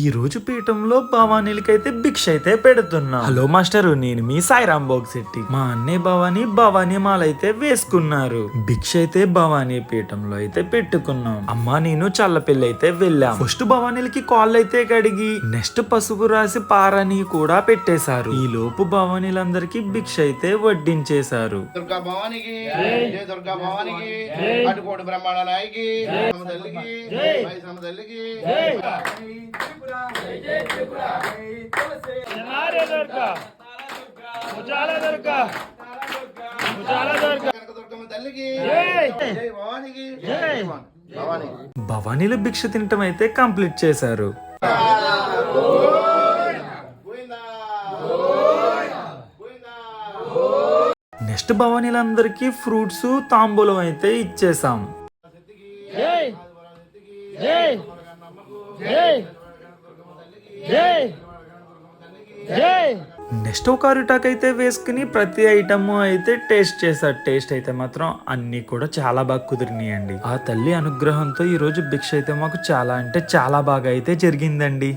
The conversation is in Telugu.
ఈ రోజు పీఠంలో భవానీలకైతే భిక్ష అయితే పెడుతున్నా. హలో మాస్టరు, నేను మీ సాయిరాం బోగ్శెట్టి. మా అన్నయ్య భవానీ మాలైతే వేసుకున్నారు. భిక్ష అయితే భవానీ పీఠంలో అయితే పెట్టుకున్నాం. అమ్మా నేను చల్లపెల్లి అయితే వెళ్ళాం. ఫస్ట్ భవానీలకి కాళ్ళు అయితే కడిగి నెక్స్ట్ పసుపు రాసి పారని కూడా పెట్టేశారు. ఈ లోపు భవానీలందరికీ భిక్ష అయితే వడ్డించేశారు. దుర్గా భవానికి జై దుర్గా భవానికి అటుకోటి బ్రహ్మాండ నాయకి సమతల్లికి జై సమతల్లికి భవానీలు భిక్ష తినటం అయితే కంప్లీట్ చేశారు. నెక్స్ట్ భవానీలందరికీ ఫ్రూట్స్ తాంబూలం అయితే ఇచ్చేసాం. నెక్స్ట్ ఒక అరిటాక్ అయితే వేసుకుని ప్రతి ఐటమ్ అయితే టేస్ట్ చేశారు. టేస్ట్ అయితే మాత్రం అన్ని కూడా చాలా బాగా కుదిరినాయండి. ఆ తల్లి అనుగ్రహంతో ఈ రోజు భిక్ష అయితే మాకు చాలా అంటే చాలా బాగా అయితే జరిగిందండి.